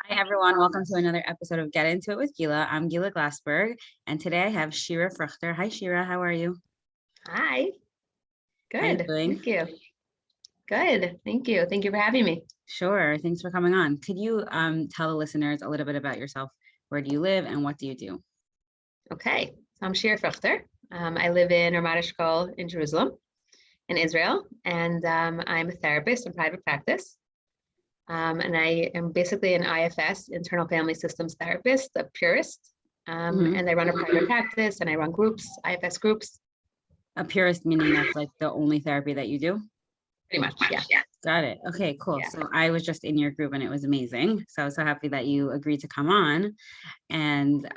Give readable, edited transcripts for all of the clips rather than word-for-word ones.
Hi, everyone. Welcome to another episode of Get Into It with Gila. I'm Gila Glassberg, and today I have Shira Fruchter. Hi, Shira. How are you? Hi. How you Good. doing? Thank you. Good. Thank you. Thank you for having me. Sure. Thanks for coming on. Could you tell the listeners a little bit about yourself? Where do you live and what do you do? Okay. So I'm Shira Fruchter. I live in Ramat Eshkol in Jerusalem, in Israel, and I'm a therapist in private practice. And I am basically an IFS, Internal Family Systems therapist, a purist. And I run a private practice and I run groups, IFS groups. A purist, meaning that's like the only therapy that you do? Pretty much, yeah. Got it. Okay, cool. Yeah. So I was just in your group and it was amazing. So I was so happy that you agreed to come on. And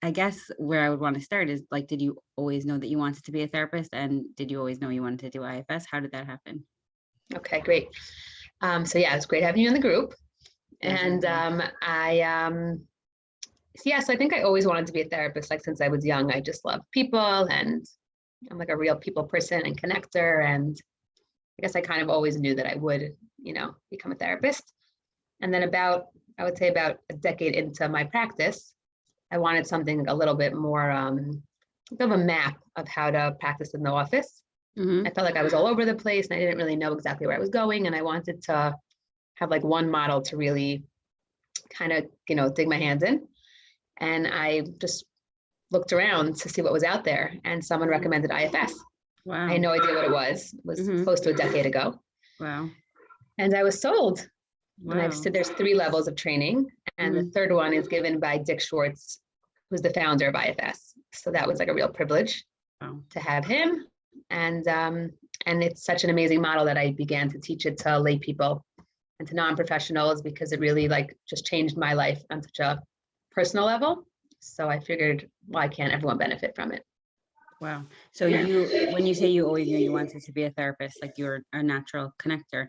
I guess where I would want to start is like, did you always know that you wanted to be a therapist? And did you always know you wanted to do IFS? How did that happen? Okay, great. So yeah, it's great having you in the group. And so I think I always wanted to be a therapist. Like since I was young, I just love people and I'm like a real people person and connector. And I guess I kind of always knew that I would, become a therapist. And then I would say about a decade into my practice, I wanted something a little bit more of a map of how to practice in the office. I felt like I was all over the place and I didn't really know exactly where I was going. And I wanted to have like one model to really kind of, dig my hands in. And I just looked around to see what was out there and someone recommended IFS. Wow. I had no idea what it was. It was close to a decade ago. Wow. And I was sold. Wow. And I've said there's 3 levels of training. And the third one is given by Dick Schwartz, who's the founder of IFS. So that was like a real privilege to have him. And it's such an amazing model that I began to teach it to lay people and to non-professionals because it really like just changed my life on such a personal level. So I figured, why can't everyone benefit from it? Wow. So when you say you always knew you wanted to be a therapist, like you're a natural connector,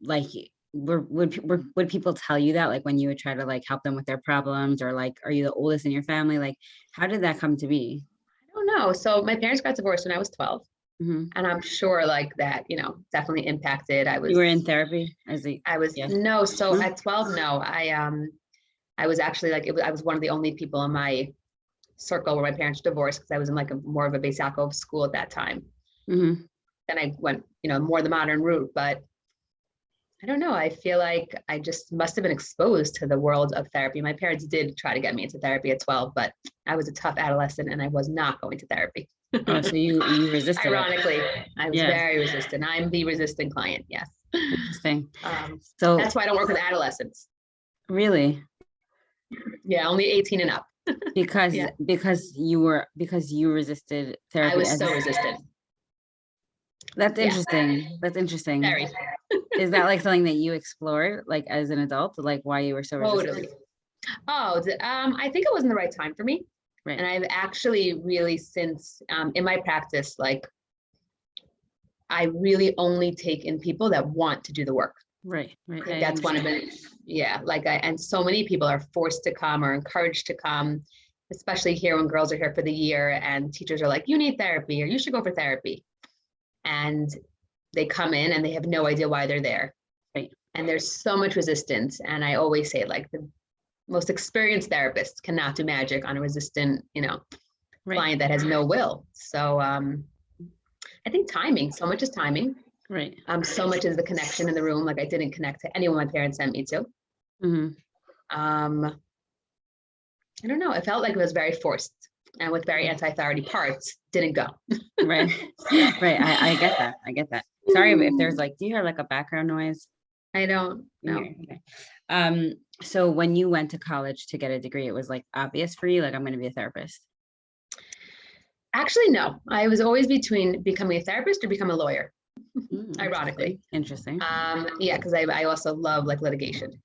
like would people tell you that, like when you would try to like help them with their problems, or like, are you the oldest in your family? Like, how did that come to be? I don't know. So my parents got divorced when I was 12. And I'm sure like that, definitely impacted. You were in therapy no. So at 12, no, I was actually like, I was one of the only people in my circle where my parents divorced because I was in like more of a Beis Yaakov school at that time. Then I went, more the modern route, but I don't know. I feel like I just must have been exposed to the world of therapy. My parents did try to get me into therapy at 12, but I was a tough adolescent and I was not going to therapy. Oh, so you resisted. Ironically, I was very resistant. I'm the resistant client. Yes. Interesting. So that's why I don't work with adolescents. Really? Yeah, only 18 and up. Because you resisted therapy. I was so resistant. That's interesting. That's interesting. Very. Is that like something that you explored like as an adult, like why you were so resistant? Totally. Oh, I think it wasn't the right time for me. Right. And I've actually really since in my practice, like I really only take in people that want to do the work. Right. That's one of it. Yeah. And so many people are forced to come or encouraged to come, especially here when girls are here for the year and teachers are like, you need therapy or you should go for therapy. And they come in and they have no idea why they're there. Right. And there's so much resistance. And I always say like the most experienced therapists cannot do magic on a resistant, client that has no will. So I think timing, so much is timing. Right. So much is the connection in the room. Like I didn't connect to anyone my parents sent me to. I don't know. It felt like it was very forced and with very anti-authority parts, didn't go. Right. I get that. Sorry if there's like, do you hear like a background noise? I don't know. Okay. So when you went to college to get a degree, it was like obvious for you, like I'm going to be a therapist. Actually, no. I was always between becoming a therapist or become a lawyer. Ironically. Interesting. Yeah, because I also love like litigation.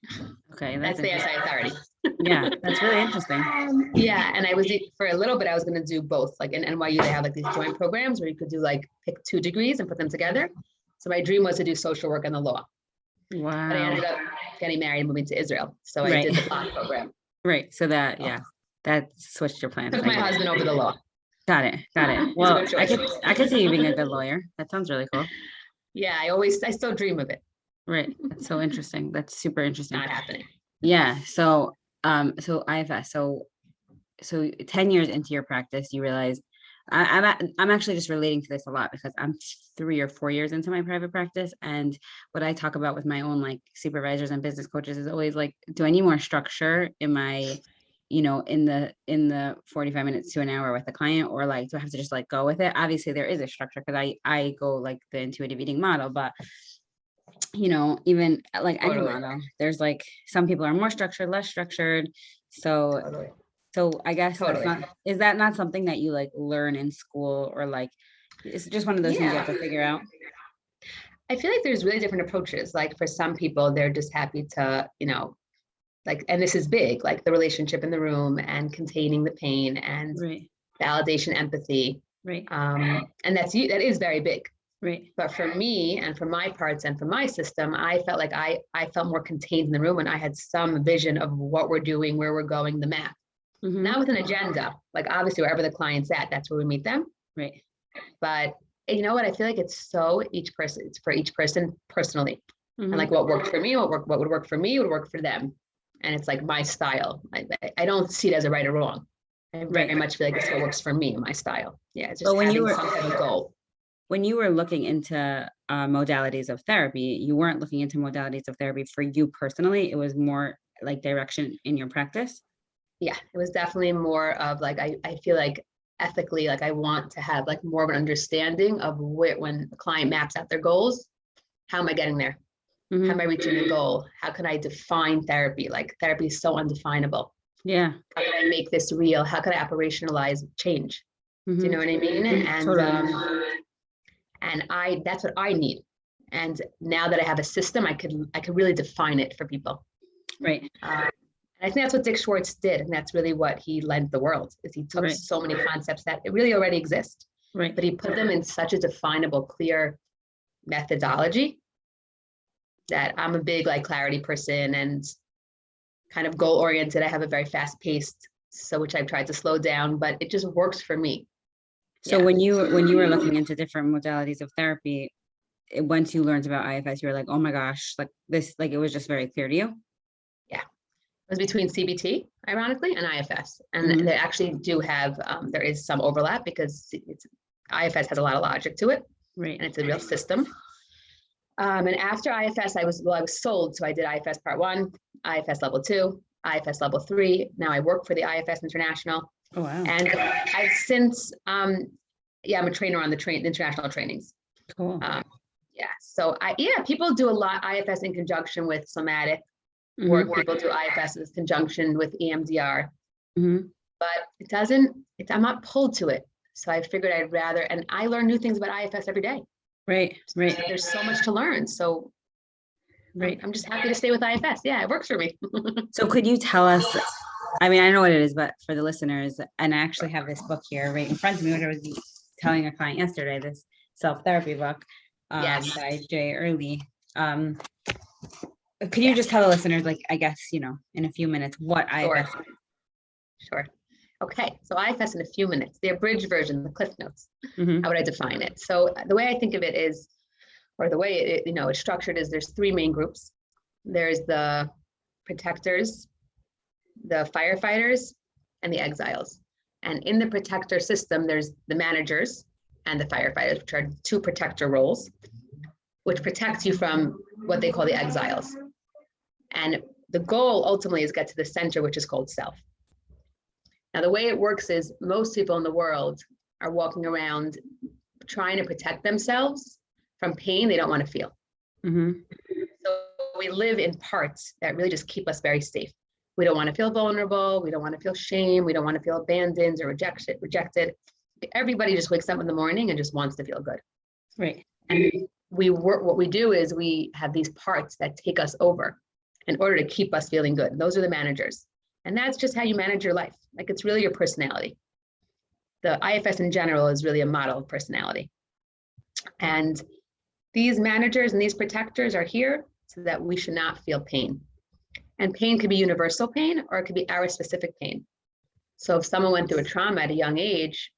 Okay. That's the anti-authority. Yeah, that's really interesting. Yeah, and I was for a little bit, I was going to do both. Like in NYU, they have like these joint programs where you could do like pick 2 degrees and put them together. So my dream was to do social work and the law. Wow. But I ended up getting married and moving to Israel. So I did the POC program. Right. So that, that switched your plans. Took my husband over the law. Got it. Well, I could see you being a good lawyer. That sounds really cool. Yeah, I still dream of it. Right. That's so interesting. That's super interesting. Not happening. Yeah. So IFS. So 10 years into your practice, you realize I'm actually just relating to this a lot because I'm 3 or 4 years into my private practice. And what I talk about with my own like supervisors and business coaches is always like, do I need more structure in my, in the 45 minutes to an hour with the client, or like, do I have to just like go with it? Obviously there is a structure because I go like the intuitive eating model, but even like any Totally. model, there's like some people are more structured, less structured. So Totally. so I guess Totally. is that not something that you like learn in school, or like, it's just one of those things you have Yeah. to figure out? I feel like there's really different approaches. Like for some people, they're just happy to, like, and this is big, like the relationship in the room and containing the pain and Right, validation, empathy. right, And that is very big. right. But for me and for my parts and for my system, I felt like I felt more contained in the room and I had some vision of what we're doing, where we're going, the map, not Mm-hmm. with an agenda. Like obviously wherever the client's at, that's where we meet them. Right. But you know what? I feel like it's for each person personally. And Mm-hmm. like what worked for me, what would work for me would work for them. And it's like my style. I don't see it as a right or wrong. I very Right. much feel like it's what works for me and my style. Yeah, it's But just having some type of goal. when you were looking into modalities of therapy, you weren't looking into modalities of therapy for you personally. It was more like direction in your practice. Yeah, it was definitely more of like I feel like ethically, like I want to have like more of an understanding of when the client maps out their goals, how am I getting there? How am Mm-hmm. I reaching the goal? How can I define therapy? Like therapy is so undefinable. Yeah. How can I make this real? How can I operationalize change? Do you know Mm-hmm. what I mean? Totally. And that's what I need. And now that I have a system, I could really define it for people. Right. And I think that's what Dick Schwartz did, and that's really what he lent the world. Is he took Right. so many concepts that it really already exist, Right. but he put them in such a definable, clear methodology that I'm a big like clarity person and kind of goal oriented. I have a very fast paced, so which I've tried to slow down, but it just works for me. So Yeah. when you were looking into different modalities of therapy, once you learned about IFS, you were like, oh my gosh, like this, like it was just very clear to you. Yeah. It was between CBT, ironically, and IFS. And Mm-hmm. they actually do have, there is some overlap because IFS has a lot of logic to it, Right. and it's a real system. And after IFS, I was sold. So I did IFS part 1, IFS level 2, IFS level 3. Now I work for the IFS International. Oh wow. And I've since, I'm a trainer on the international trainings. Cool. Yeah. So people do a lot IFS in conjunction with somatic work. Mm-hmm. People do IFS in conjunction with EMDR, Mm-hmm. but I'm not pulled to it. So I figured I'd rather, and I learn new things about IFS every day. Right. Right. There's so much to learn. So Right. I'm just happy to stay with IFS. Yeah, it works for me. So could you tell us, I mean, I know what it is, but for the listeners, and I actually have this book here right in front of me, which I was telling a client yesterday, this self-therapy book Yes. by Jay Early. Could you just tell the listeners, like, I guess, in a few minutes, what IFS is? Sure. Okay. So IFS in a few minutes, the abridged version, the Cliff Notes. Mm-hmm. How would I define it? So the way I think of it is, or the way it's structured is there's 3 main groups. There's the protectors, the firefighters, and the exiles. And in the protector system, there's the managers and the firefighters, which are 2 protector roles, which protects you from what they call the exiles. And the goal ultimately is get to the center, which is called self. Now, the way it works is most people in the world are walking around trying to protect themselves from pain they don't want to feel. Mm-hmm. So we live in parts that really just keep us very safe. We don't want to feel vulnerable. We don't want to feel shame. We don't want to feel abandoned or rejected. Everybody just wakes up in the morning and just wants to feel good. Right. And what we do is we have these parts that take us over in order to keep us feeling good. And those are the managers. And that's just how you manage your life. Like it's really your personality. The IFS in general is really a model of personality. And these managers and these protectors are here so that we should not feel pain. And pain could be universal pain or it could be our specific pain. So if someone went through a trauma at a young age,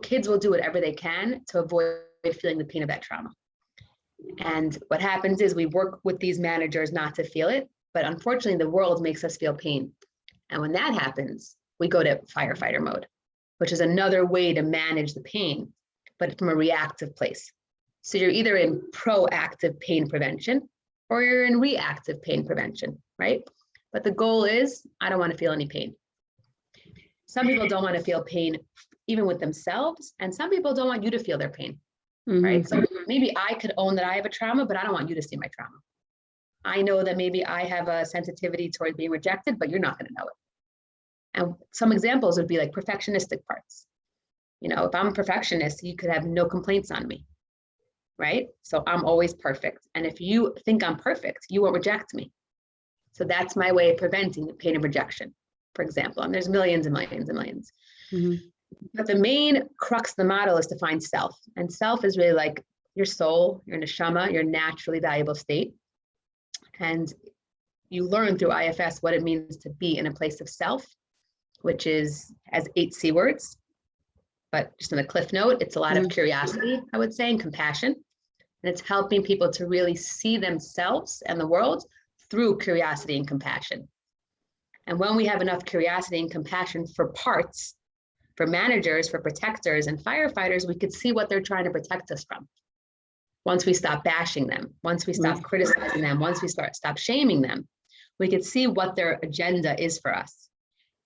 kids will do whatever they can to avoid feeling the pain of that trauma. And what happens is we work with these managers not to feel it, But unfortunately, the world makes us feel pain. And when that happens, we go to firefighter mode, which is another way to manage the pain, but from a reactive place. So you're either in proactive pain prevention or you're in reactive pain prevention, right? But the goal is, I don't want to feel any pain. Some people don't want to feel pain even with themselves, and some people don't want you to feel their pain, right? So maybe I could own that I have a trauma, but I don't want you to see my trauma. I know that maybe I have a sensitivity towards being rejected, but you're not going to know it. And some examples would be like perfectionistic parts. You know, if I'm a perfectionist, you could have no complaints on me, right? So I'm always perfect. And if you think I'm perfect, you won't reject me. So that's my way of preventing the pain of rejection, for example. And there's millions and millions and millions. But the main crux of the model is to find self. And self is really like your soul, your neshama, your naturally valuable state. And you learn through IFS what it means to be in a place of self, which has 8 C words. But just on a cliff note, it's a lot of curiosity, I would say, and compassion. And it's helping people to really see themselves and the world through curiosity and compassion. And when we have enough curiosity and compassion for parts, for managers, for protectors and firefighters, we could see what they're trying to protect us from. Once we stop bashing them, once we stop criticizing them, once we stop shaming them, we could see what their agenda is for us.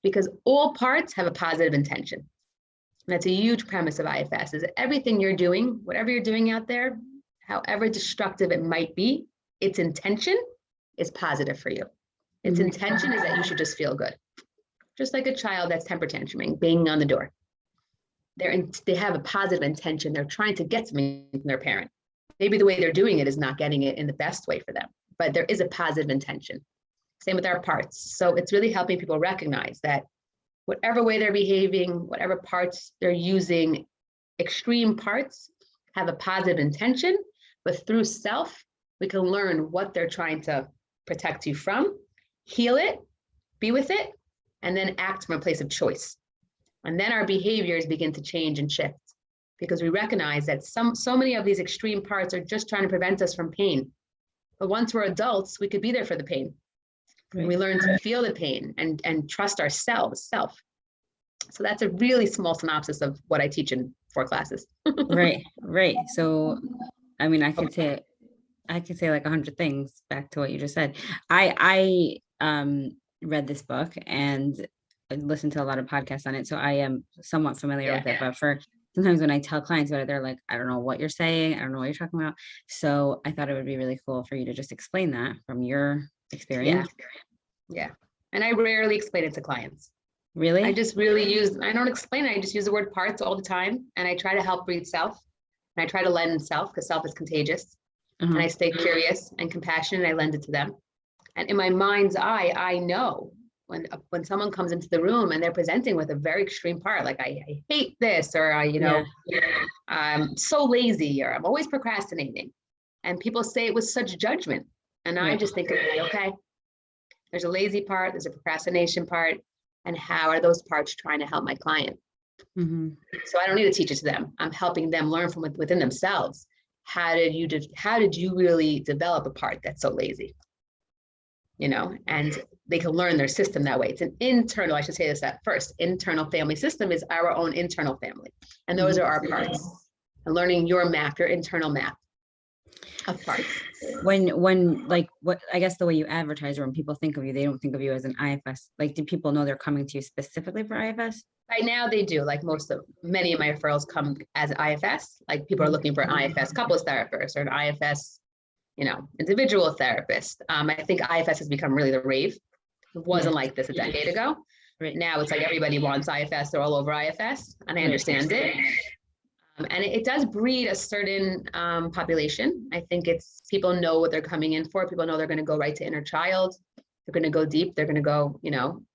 Because all parts have a positive intention. And that's a huge premise of IFS, is that everything you're doing, whatever you're doing out there, however destructive it might be, its intention is positive for you. Its intention is that you should just feel good. Just like a child that's temper tantruming, banging on the door. They have a positive intention. They're trying to get something from their parent. Maybe the way they're doing it is not getting it in the best way for them, but there is a positive intention. Same with our parts. So it's really helping people recognize that whatever way they're behaving, whatever parts they're using, extreme parts have a positive intention, but through self, we can learn what they're trying to protect you from, heal it, be with it, and then act from a place of choice. And then our behaviors begin to change and shift because we recognize that so many of these extreme parts are just trying to prevent us from pain. But once we're adults, we could be there for the pain. Right. We learn to feel the pain and trust ourselves, self. So that's a really small synopsis of what I teach in 4 classes. Right. So, I mean, I could say like 100 things back to what you just said. I read this book and listened to a lot of podcasts on it, so I am somewhat familiar with it. But for sometimes when I tell clients about it, they're like, I don't know what you're saying. I don't know what you're talking about. So I thought it would be really cool for you to just explain that from your experience. Yeah. And I rarely explain it to clients. Really? I don't explain it. I just use the word parts all the time. And I try to help breed self. And I try to lend self because self is contagious. And I stay curious and compassionate. And I lend it to them. And in my mind's eye, I know when someone comes into the room and they're presenting with a very extreme part, like I hate this, or I'm so lazy, or I'm always procrastinating. And people say it with such judgment. And I just think, okay, there's a lazy part, there's a procrastination part, and how are those parts trying to help my client? So I don't need to teach it to them. I'm helping them learn from within themselves. How did you really develop a part that's so lazy? And they can learn their system that way. It's an internal, I should say this at first, internal family system is our own internal family. And those are our parts. And learning your map, your internal map of parts. When like what, I guess the way you advertise, or when people think of you, they don't think of you as an IFS. Like, do people know they're coming to you specifically for IFS? By now they do. Like many of my referrals come as IFS. Like people are looking for an IFS couples therapist or an IFS individual therapist. I think IFS has become really the rave. It wasn't like this a decade ago. Right. Now it's like everybody wants IFS. They're all over IFS, and I understand it. And it does breed a certain population. I think it's people know what they're coming in for. People know they're going to go right to inner child. They're going to go deep. They're going to go,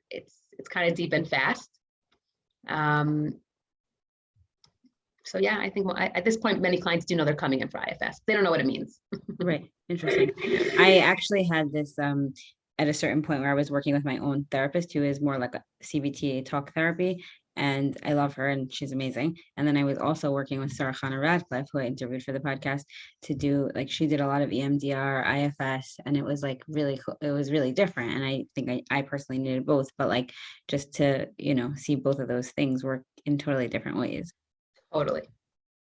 it's kind of deep and fast. So yeah, I think at this point, many clients do know they're coming in for IFS. They don't know what it means. Right. Interesting. I actually had this at a certain point where I was working with my own therapist, who is more like a CBT talk therapy. and I love her and she's amazing. And then I was also working with Sarah Radcliffe, who I interviewed for the podcast, to do like, she did a lot of EMDR, IFS, and it was like really cool. It was really different. And I think I personally needed both, but like just to, see both of those things work in totally different ways. Totally.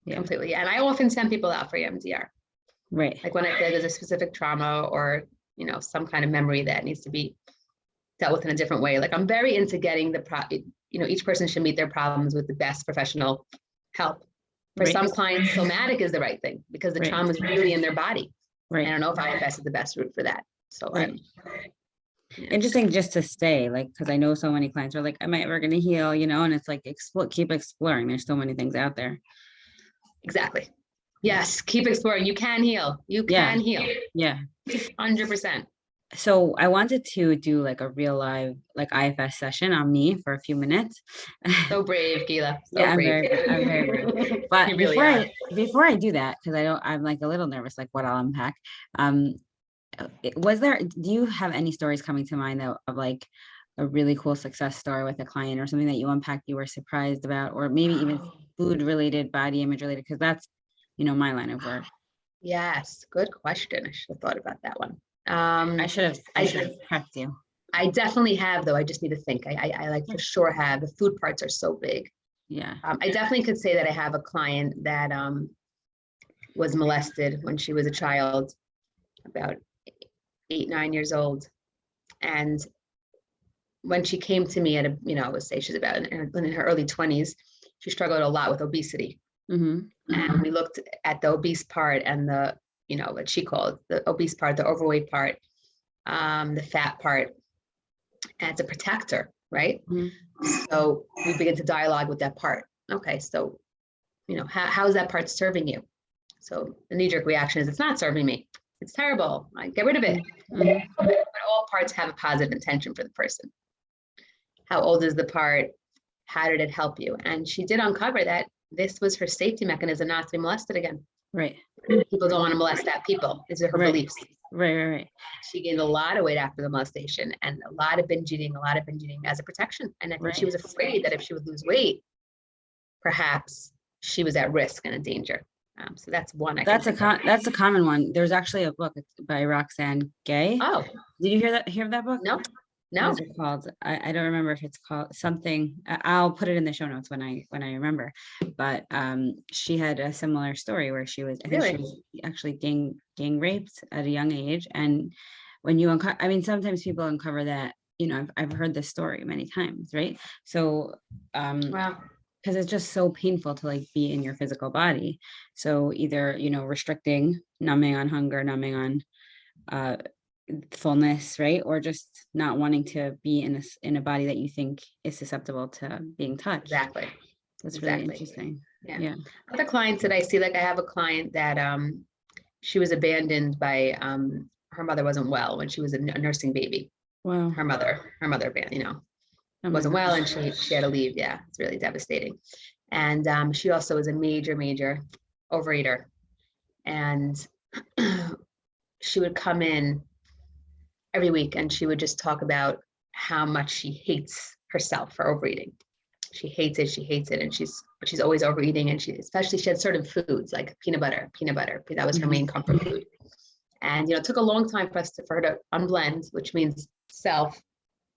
Yeah. Completely. And I often send people out for EMDR. Right. Like when I feel there's a specific trauma or, some kind of memory that needs to be dealt with in a different way. Like I'm very into getting each person should meet their problems with the best professional help. For Right. some clients, somatic is the right thing because the Right. trauma is really in their body. Right. I don't know if IFS is the best route for that. So right. Interesting just to stay, like, because I know so many clients are like, am I ever going to heal? And it's like, keep exploring. There's so many things out there. Exactly. Yes. Keep exploring. You can heal. You can heal. Yeah. 100%. So I wanted to do like a real live, like IFS session on me for a few minutes. So brave, Gila. So Yeah, brave. I'm very brave. But really before I do that, because I'm like a little nervous, like what I'll unpack. Do you have any stories coming to mind of like a really cool success story with a client or something that you unpacked, you were surprised about, or maybe even food related, body image related? Because that's, my line of work. Yes. Good question. I should have thought about that one. I should have prepped you. I definitely have, though. I just need to think. I like for sure have. The food parts are so big. Yeah. I definitely could say that I have a client that was molested when she was a child, about 8, 9 years old. And when she came to me at I would say she's about in her early 20s, she struggled a lot with obesity. Mm-hmm. And we looked at the obese part and the, what she called the obese part, the overweight part, the fat part, as a protector, right? Mm-hmm. So we begin to dialogue with that part. Okay, so, how is that part serving you? So the knee-jerk reaction is, it's not serving me. It's terrible. Get rid of it. Mm-hmm. But all parts have a positive intention for the person. How old is the part? How did it help you? And she did uncover that this was her safety mechanism not to be molested again. Right. People don't want to molest that people. These are her beliefs. Right. She gained a lot of weight after the molestation and a lot of binge eating as a protection. And I think she was afraid that if she would lose weight, perhaps she was at risk and in danger. So that's one. That's a common one. There's actually a book by Roxane Gay. Oh, did you hear that book? No. What is it called? I don't remember if it's called something. I'll put it in the show notes when I remember. But she had a similar story where she was, I think she was actually gang raped at a young age. And when you sometimes people uncover that, I've heard this story many times, right? So wow. Because it's just so painful to like be in your physical body. So either, restricting, numbing on hunger, numbing on fullness, right? Or just not wanting to be in a body that you think is susceptible to being touched. Exactly. That's really interesting. Yeah. Other clients that I see, like I have a client that she was abandoned by her mother wasn't well when she was a nursing baby. Wow. Her mother wasn't well and she had to leave. Yeah, it's really devastating. And she also was a major overeater. And she would come in every week and she would just talk about how much she hates herself for overeating. She hates it. And she's always overeating. And she had certain foods like peanut butter. That was her main comfort food. And, it took a long time for her to unblend, which means self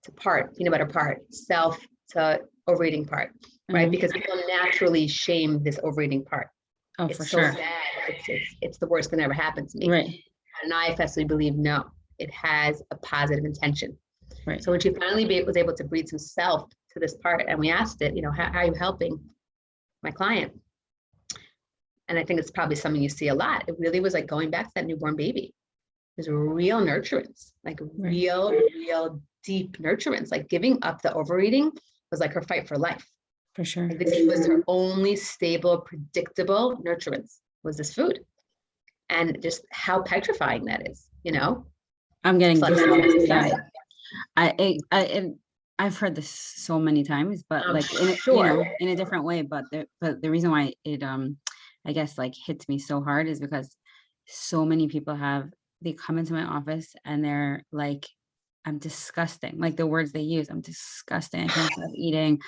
to part, peanut butter part, self to overeating part, right? Because people naturally shame this overeating part. Oh, it's for so sure. bad. It's the worst thing that ever happened to me. Right. And IFS, we believe, no, it has a positive intention. Right. So when she finally was able to breathe some self to this part, and we asked it, how are you helping my client? And I think it's probably something you see a lot. It really was like going back to that newborn baby. There's real nurturance, like real deep nurturance, like giving up the overeating was like her fight for life. For sure. Like this was her only stable, predictable nurturance was this food. And just how petrifying that is, I'm getting I've heard this so many times, but like in a different way. But the reason why it I guess like hits me so hard is because so many people they come into my office and they're like I'm disgusting. Like the words they use, I'm disgusting. I can't stop eating.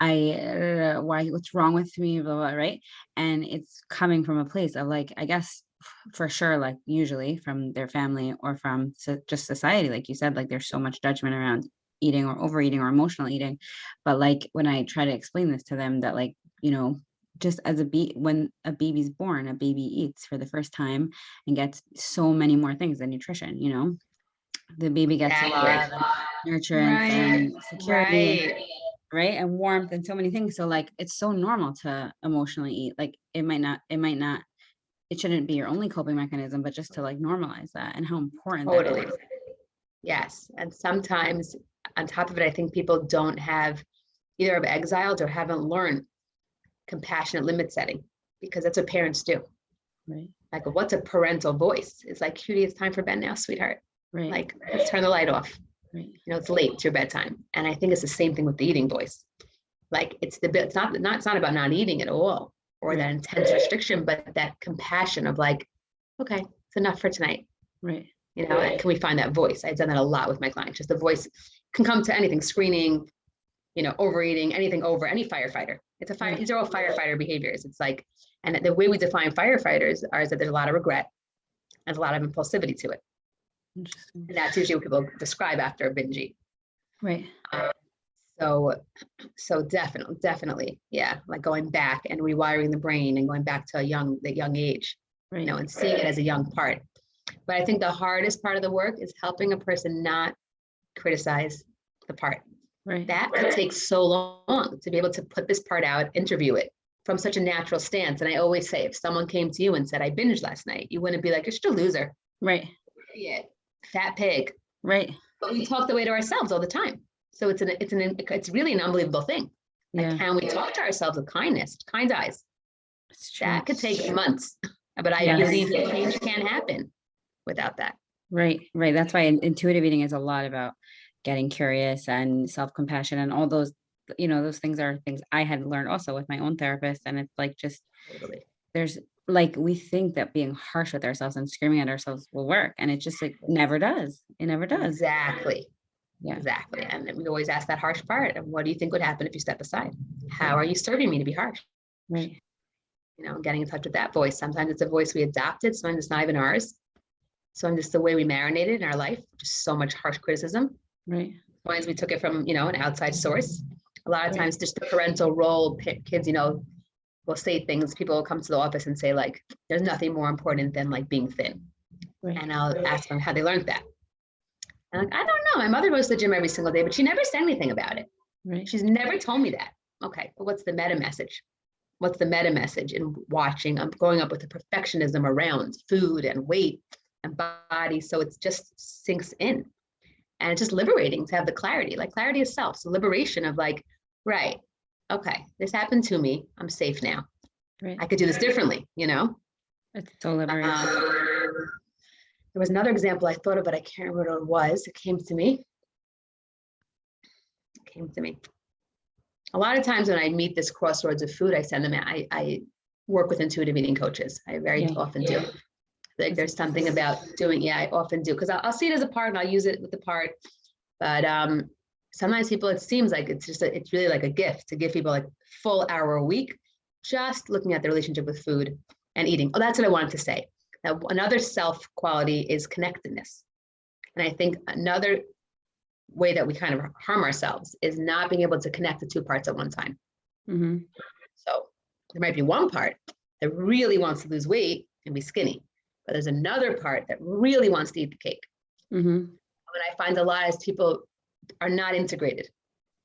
What's wrong with me? Blah, blah, right. And it's coming from a place of like, I guess for sure, like usually from their family or from just society, like you said, like there's so much judgment around eating or overeating or emotional eating. But like when I try to explain this to them, that like, just as when a baby's born, a baby eats for the first time and gets so many more things than nutrition, the baby gets a lot of nurturance Right. and security, Right. right, and warmth and so many things. So like it's so normal to emotionally eat. Like it shouldn't be your only coping mechanism, but just to like normalize that and how important that Totally. is. Yes. And sometimes on top of it, I think people don't have either have exiled or haven't learned compassionate limit setting, because that's what parents do. Right. Like, what's a parental voice? It's like, Cutie, it's time for bed now, sweetheart. Right. Like, let's turn the light off. Right. It's late, it's your bedtime. And I think it's the same thing with the eating voice. Like it's not about not eating at all or Right. that intense restriction, but that compassion of like, okay, it's enough for tonight. Right. And can we find that voice? I've done that a lot with my clients. Just the voice can come to anything, screening, overeating, anything over any firefighter. It's a fire. These are all firefighter behaviors. It's like, and the way we define firefighters is that there's a lot of regret and a lot of impulsivity to it. Interesting. And that's usually what people describe after a binge eat. Right. So definitely, yeah, like going back and rewiring the brain and going back to the young age, Right. and seeing it as a young part. But I think the hardest part of the work is helping a person not criticize the part. Right. That could take so long to be able to put this part out, interview it from such a natural stance. And I always say, if someone came to you and said, I binged last night, you wouldn't be like, you're just a loser. Right. Idiot, fat pig. Right. But we talk the way to ourselves all the time. So it's really an unbelievable thing. Like, Yeah. can we talk to ourselves with kindness, kind eyes? It's true. That could take months, but I believe that change can happen without that. Right. Right. That's why intuitive eating is a lot about getting curious and self-compassion and all those, those things are things I had learned also with my own therapist. And it's like, just, Totally. there's like, we think that being harsh with ourselves and screaming at ourselves will work. And it just like never does. It never does. Exactly. Yeah. Exactly. And we always ask that harsh part of, what do you think would happen if you step aside? How are you serving me to be harsh? Right. Getting in touch with that voice. Sometimes it's a voice we adopted. Sometimes it's not even ours. Sometimes it's the way we marinated in our life, just so much harsh criticism. Right. Sometimes we took it from, an outside source. A lot of times just the parental role, kids, will say things. People will come to the office and say like, there's nothing more important than like being thin. Right. And I'll ask them how they learned that. And like, I don't know. My mother goes to the gym every single day, but she never said anything about it. Right. She's never told me that. Okay, but what's the meta message? What's the meta message in watching? I'm growing up with the perfectionism around food and weight and body. So it just sinks in. And it's just liberating to have the clarity, like clarity of self. So liberation of like, right, okay, this happened to me. I'm safe now. Right. I could do this differently, It's so liberating. There was another example I thought of, but I can't remember what it was. It came to me. A lot of times when I meet this crossroads of food, I send them, I work with intuitive eating coaches. I very often do. Like there's something about doing, I often do, because I'll see it as a part and I'll use it with the part. But sometimes people, it seems like it's really like a gift to give people like full hour a week, just looking at their relationship with food and eating. Oh, that's what I wanted to say. Now, another self quality is connectedness. And I think another way that we kind of harm ourselves is not being able to connect the two parts at one time. Mm-hmm. So there might be one part that really wants to lose weight and be skinny, but there's another part that really wants to eat the cake. Mm-hmm. What I find a lot is people are not integrated.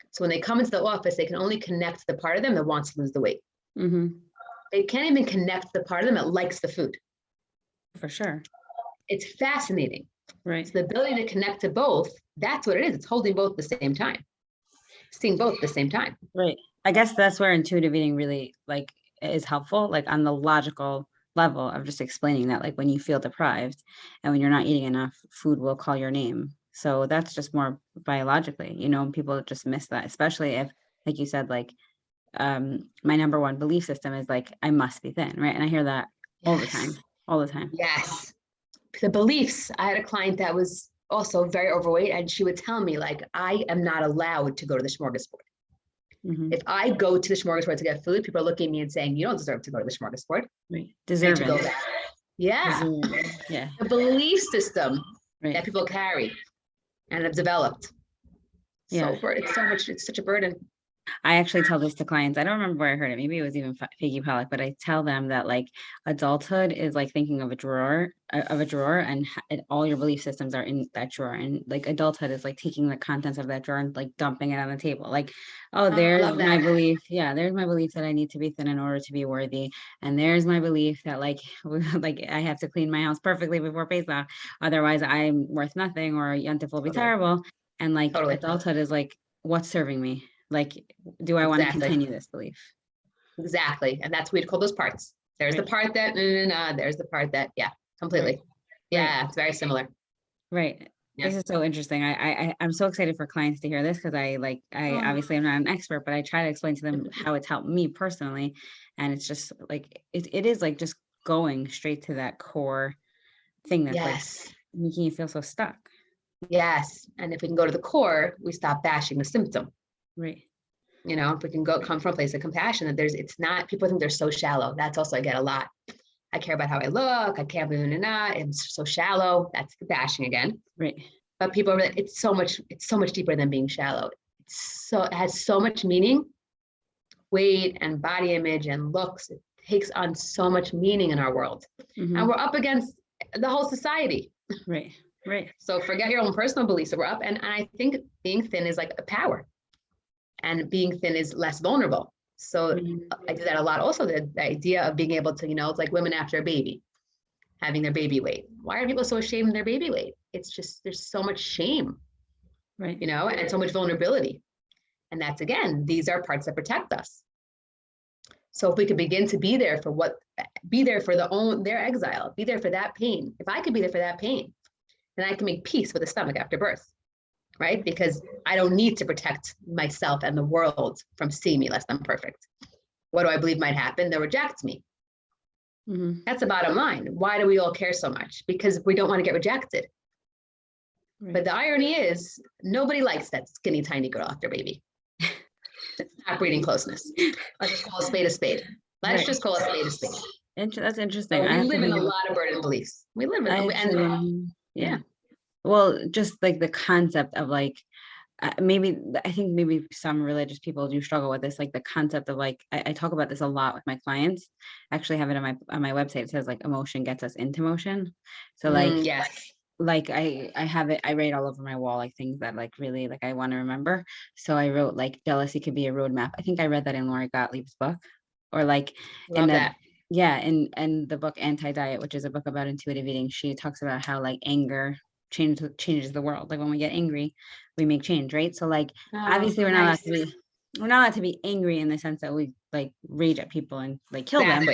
So when they come into the office, they can only connect the part of them that wants to lose the weight. Mm-hmm. They can't even connect the part of them that likes the food. For sure. It's fascinating. Right. So the ability to connect to both, that's what it is. It's holding both at the same time, seeing both at the same time. Right. I guess that's where intuitive eating really like is helpful, like on the logical level of just explaining that, like when you feel deprived and when you're not eating enough, food will call your name. So that's just more biologically, people just miss that, especially if, like you said, like my number one belief system is like, I must be thin, right? And I hear that all the time. Yes. The beliefs. I had a client that was also very overweight. And she would tell me, like, I am not allowed to go to the smorgasbord. If I go to the smorgasbord to get food, people are looking at me and saying, you don't deserve to go to the smorgasbord. Right. You need to go Deserving. there. Yeah. Deserving. Yeah. The belief system Right. that people carry and have developed. Yeah. It's so much, it's such a burden. I actually tell this to clients. I don't remember where I heard it. Maybe it was even Figgy Pollock, but I tell them that like adulthood is like thinking of a drawer, and all your belief systems are in that drawer. And like adulthood is like taking the contents of that drawer and like dumping it on the table. Like, oh, there's my belief. Yeah, there's my belief that I need to be thin in order to be worthy. And there's my belief that like I have to clean my house perfectly before Pesach, otherwise I'm worth nothing, or Yontif will be terrible. And like adulthood is like, what's serving me? Like, do I want to continue this belief? Exactly. And that's what we call those parts. There's the part that, there's the part that, completely. Yeah, it's very similar. Right. This is so interesting. I'm so excited for clients to hear this, because I obviously I'm not an expert, but I try to explain to them how it's helped me personally. And it's just like, it is like just going straight to that core thing that's like making you feel so stuck. Yes. And if we can go to the core, we stop bashing the symptom. Right. You know, if we can come from a place of compassion, that it's not, people think they're so shallow. That's also, I get a lot. I care about how I look. I can't believe it or not. It's so shallow. That's the bashing again. Right. But people are like, it's so much deeper than being shallow. It has so much meaning, weight and body image and looks. It takes on so much meaning in our world. And we're up against the whole society. Right. Right. So forget your own personal beliefs. So we're up. And I think being thin is like a power. And being thin is less vulnerable. So I do that a lot. Also, the idea of being able to, it's like women after a baby, having their baby weight. Why are people so ashamed of their baby weight? It's just, there's so much shame, right? And so much vulnerability. And that's, again, these are parts that protect us. So if we could begin to be there for their exile, be there for that pain. If I could be there for that pain, then I can make peace with the stomach after birth. Right? Because I don't need to protect myself and the world from seeing me less than perfect. What do I believe might happen? They'll reject me. That's the bottom line. Why do we all care so much? Because we don't want to get rejected. Right. But the irony is, nobody likes that skinny, tiny girl after baby. It's not breeding closeness. Let's just call a spade a spade. Let's just call a spade a spade. That's interesting. So we live in a lot of burden beliefs. We live in, yeah. Well, just like the concept of like, I think maybe some religious people do struggle with this, like the concept of like, I talk about this a lot with my clients. I actually have it on my website. It says like emotion gets us into motion. So like, like I have it, I write all over my wall, like things that like really like I want to remember. So I wrote like jealousy could be a roadmap. I think I read that in Lori Gottlieb's book, or like in the book Anti-Diet, which is a book about intuitive eating. She talks about how like anger changes the world. Like when we get angry, we make change, right? So like obviously we're not allowed to be angry in the sense that we like rage at people and like kill them.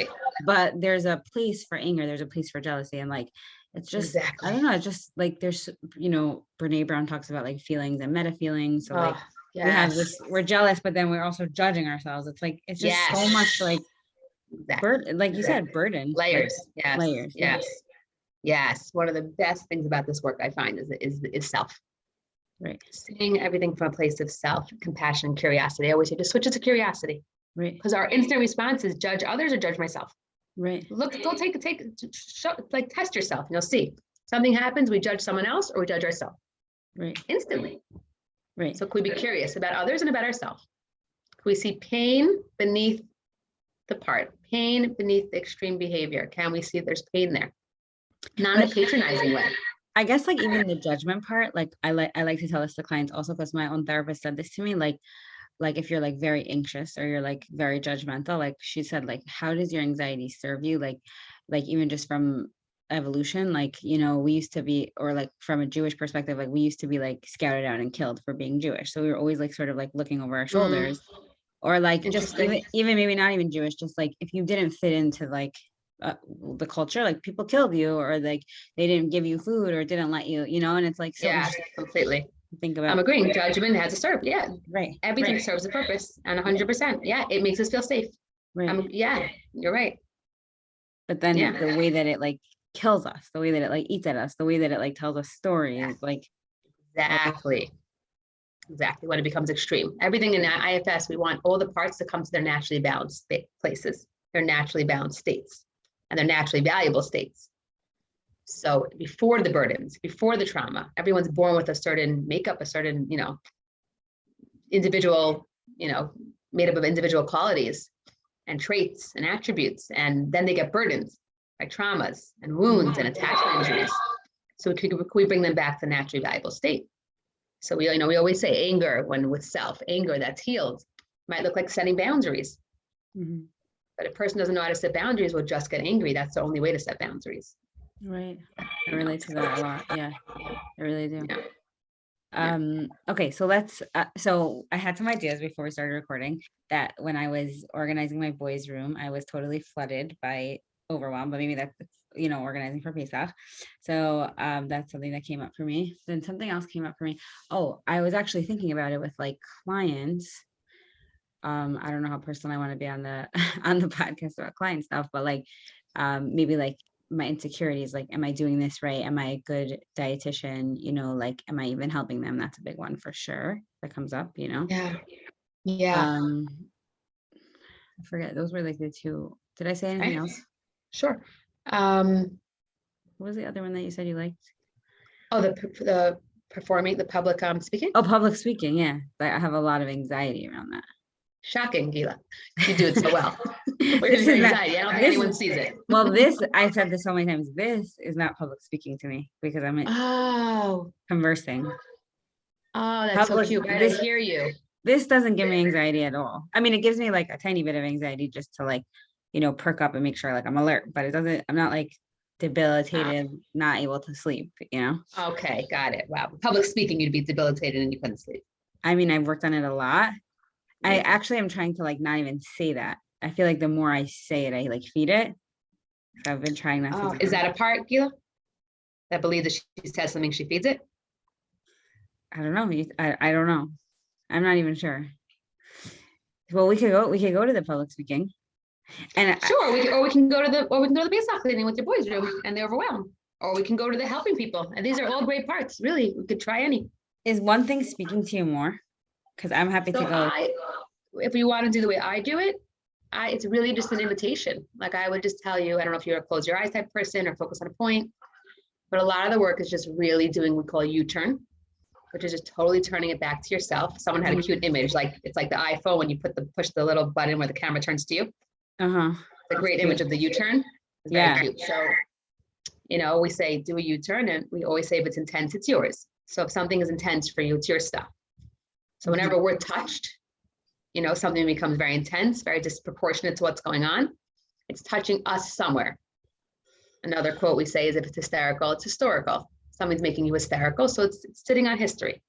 But there's a place for anger, there's a place for jealousy, and like it's just I don't know, it's just like there's Brene Brown talks about like feelings and meta feelings. So like we have this, we're jealous, but then we're also judging ourselves. It's like it's just so much like burden, like you said, burden, layers, like, layers. Yes, one of the best things about this work I find is self. Right. Seeing everything from a place of self, compassion, and curiosity. I always say, just switch it to curiosity. Right. Because our instant response is judge others or judge myself. Right. Look, go test yourself, and you'll see. Something happens, we judge someone else or we judge ourselves. Right. Instantly. Right. So could we be curious about others and about ourselves? Could we see pain beneath the part, pain beneath the extreme behavior? Can we see if there's pain there? Not in a patronizing way. I guess like even the judgment part, like I like to tell this to clients also, because my own therapist said this to me, like if you're like very anxious or you're like very judgmental, like she said, like how does your anxiety serve you? Like even just from evolution, like we used to be, or like from a Jewish perspective, like we used to be like scouted out and killed for being Jewish, so we were always like sort of like looking over our shoulders. Or like just even maybe not even Jewish, just like if you didn't fit into like the culture, like people killed you, or like they didn't give you food or didn't let you, and it's like, so completely think about. I'm agreeing. Judgment has a serve. Yeah. Right. Everything serves a purpose, and 100%. Yeah. It makes us feel safe. Right. Yeah, you're right. But then the way that it like kills us, the way that it like eats at us, the way that it like tells us stories, like Exactly. When it becomes extreme. Everything in IFS, we want all the parts to come to their naturally balanced places, their naturally balanced states, and their naturally valuable states. So before the burdens, before the trauma, everyone's born with a certain makeup, a certain, individual, made up of individual qualities and traits and attributes. And then they get burdened by traumas and wounds and attachment injuries. So we bring them back to the naturally valuable state. So we always say anger, when with self, anger that's healed, might look like setting boundaries. mm-hmm. But a person doesn't know how to set boundaries, will just get angry. That's the only way to set boundaries. Right. I relate to that a lot. Yeah, I really do. Yeah. Okay, so so I had some ideas before we started recording that when I was organizing my boys' room, I was totally flooded by overwhelm, but maybe that's, organizing for Pesach. So that's something that came up for me. Then something else came up for me. Oh, I was actually thinking about it with like clients. I don't know how personal I want to be on the on the podcast about client stuff, but like maybe like my insecurities, like, am I doing this right? Am I a good dietitian? Like, am I even helping them? That's a big one for sure that comes up, Yeah. I forget, those were like the two. Did I say anything else? Sure. What was the other one that you said you liked? Oh, the performing, the public speaking. Oh, public speaking. Yeah, I have a lot of anxiety around that. Shocking, Gila. You do it so well. Where's your anxiety? I don't think anyone sees it. Well, I said this so many times. This is not public speaking to me because I'm conversing. Oh, that's so cute. I hear you. This doesn't give me anxiety at all. I mean, it gives me like a tiny bit of anxiety just to like, perk up and make sure like I'm alert, but I'm not like debilitated, not able to sleep, Okay, got it. Wow. Public speaking, you'd be debilitated and you couldn't sleep. I mean, I've worked on it a lot. Yeah. I actually am trying to like not even say that. I feel like the more I say it, I like feed it. So I've been trying not to. Is that a part, Gila? That believe that she says something, she feeds it? I don't know. I don't know. I'm not even sure. Well, we could go to the public speaking. And sure, we can go to the Pesach cleaning with your boys' room and they're overwhelmed. Or we can go to the helping people. And these are all great parts. Really, we could try any. Is one thing speaking to you more? Because I'm happy to go. If you want to do the way I do it, it's really just an invitation. Like I would just tell you, I don't know if you're a close your eyes type person or focus on a point, but a lot of the work is just really doing what we call a Uturn, which is just totally turning it back to yourself. Someone had a cute image, like it's like the iPhone when you push the little button where the camera turns to you. It's a great image of the U-turn. It's very cute. So, we say do a U-turn, and we always say if it's intense, it's yours. So if something is intense for you, it's your stuff. So whenever we're touched, something becomes very intense, very disproportionate to what's going on, it's touching us somewhere. Another quote we say is if it's hysterical, it's historical. Something's making you hysterical, so it's sitting on history.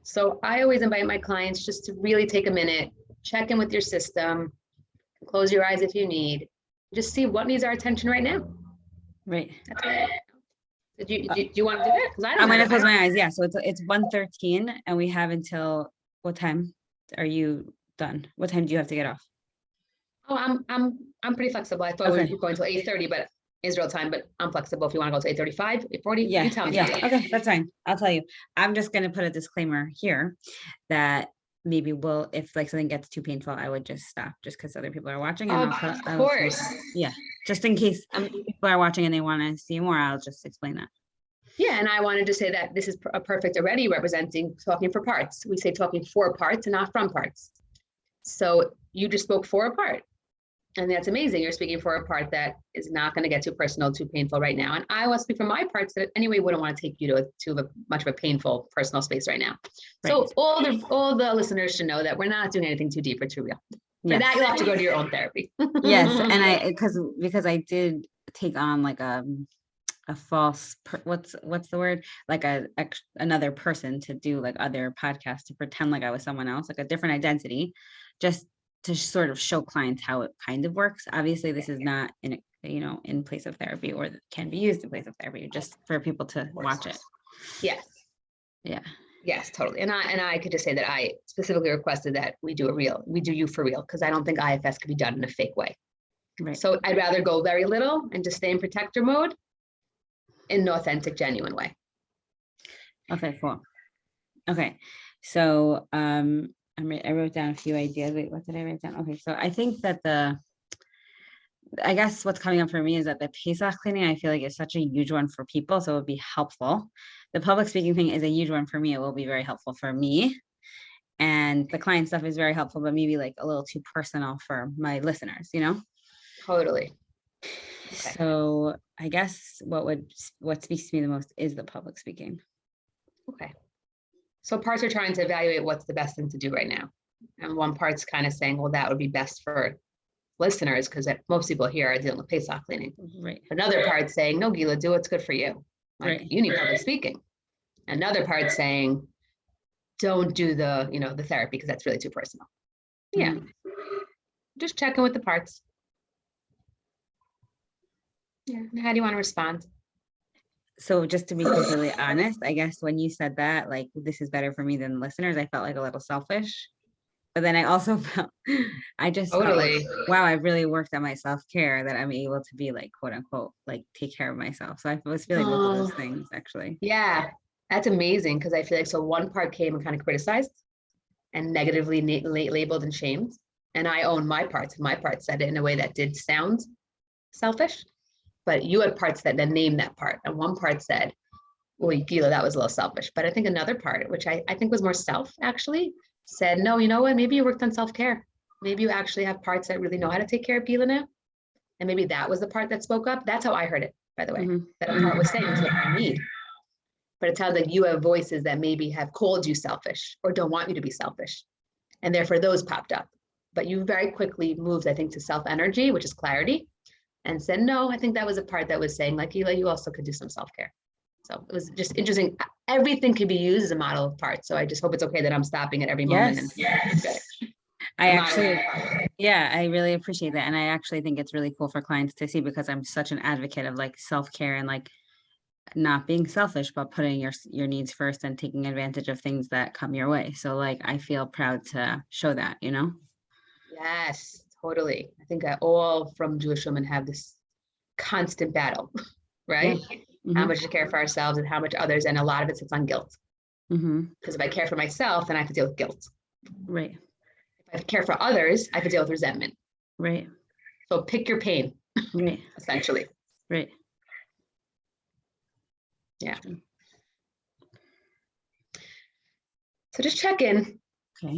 So I always invite my clients just to really take a minute, check in with your system, close your eyes if you need, just see what needs our attention right now. Right. That's it. Do you want to do that? Because I'm going to close my eyes. Yeah. So it's 1:13 and we have until, what time are you done? What time do you have to get off? Oh, I'm pretty flexible. I thought we were going till 8:30, but Israel time, but I'm flexible if you want to go to 8:35, 8:40. Yeah. You tell me. Yeah. Okay. That's fine. I'll tell you. I'm just going to put a disclaimer here that maybe if like something gets too painful, I would just stop just because other people are watching. And of course. Yeah. Just in case people are watching and they want to see more, I'll just explain that. Yeah. And I wanted to say that this is a perfect already representing talking for parts. We say talking for parts and not from parts. So you just spoke for a part. And that's amazing. You're speaking for a part that is not going to get too personal, too painful right now. And I will speak for my parts that anyway wouldn't want to take you to much of a painful personal space right now. Right. So all the listeners should know that we're not doing anything too deep or too real. For that, you'll have to go to your own therapy. Yes, and because I did take on like a false what's the word, like another person to do like other podcasts to pretend like I was someone else, like a different identity, just to sort of show clients how it kind of works. Obviously, this is not in place of therapy, or can be used in place of therapy, just for people to watch it. Yes. Yeah. Yes, totally. And I could just say that I specifically requested that we do you for real, because I don't think IFS could be done in a fake way. Right. So I'd rather go very little and just stay in protector mode in an authentic, genuine way. Okay, cool. Okay. So I wrote down a few ideas. Wait, what did I write down? Okay, so I think that I guess what's coming up for me is that the Pesach cleaning, I feel like is such a huge one for people. So it would be helpful. The public speaking thing is a huge one for me. It will be very helpful for me. And the client stuff is very helpful, but maybe like a little too personal for my listeners, you know? Totally. Okay. So I guess what speaks to me the most is the public speaking. Okay. So parts are trying to evaluate what's the best thing to do right now. And one part's kind of saying, well, that would be best for listeners because most people here are dealing with Pesach cleaning. Right. Another part saying, no, Gila, do what's good for you. Like Right. you need public speaking. Another part saying, don't do the therapy because that's really too personal. Yeah. Just checking with the parts. Yeah. How do you want to respond? So just to be completely honest, I guess when you said that, like, this is better for me than listeners, I felt like a little selfish. But then I also felt, felt like, wow, I really worked on my self-care that I'm able to be like, quote unquote, like take care of myself. So I was feeling both of those things actually. Yeah, that's amazing. Because I feel like, so one part came and kind of criticized and negatively labeled and shamed. And I own my parts. And my part said it in a way that did sound selfish. But you had parts that then named that part. And one part said, well, Gila, that was a little selfish. But I think another part, which I think was more self actually, said, no, you know what? Maybe you worked on self-care. Maybe you actually have parts that really know how to take care of Gila now. And maybe that was the part that spoke up. That's how I heard it, by the way. That a part was saying, this is what I need. But it sounds like you have voices that maybe have called you selfish or don't want you to be selfish. And therefore those popped up. But you very quickly moved, I think, to self-energy, which is clarity, and said, no, I think that was a part that was saying, like, Gila, you also could do some self-care. So it was just interesting. Everything could be used as a model of parts. So I just hope it's okay that I'm stopping at every moment. And I really appreciate that. And I actually think it's really cool for clients to see because I'm such an advocate of like self-care and like not being selfish, but putting your needs first and taking advantage of things that come your way. So like, I feel proud to show that, you know? Yes, totally. I think all from Jewish women have this constant battle, right? Yeah. How much to care for ourselves and how much others. And a lot of it sits on guilt. Because if I care for myself, then I have to deal with guilt. Right. If I care for others, I have to deal with resentment. Right. So pick your pain. Right. Essentially. Right. Yeah. So just check in. Okay.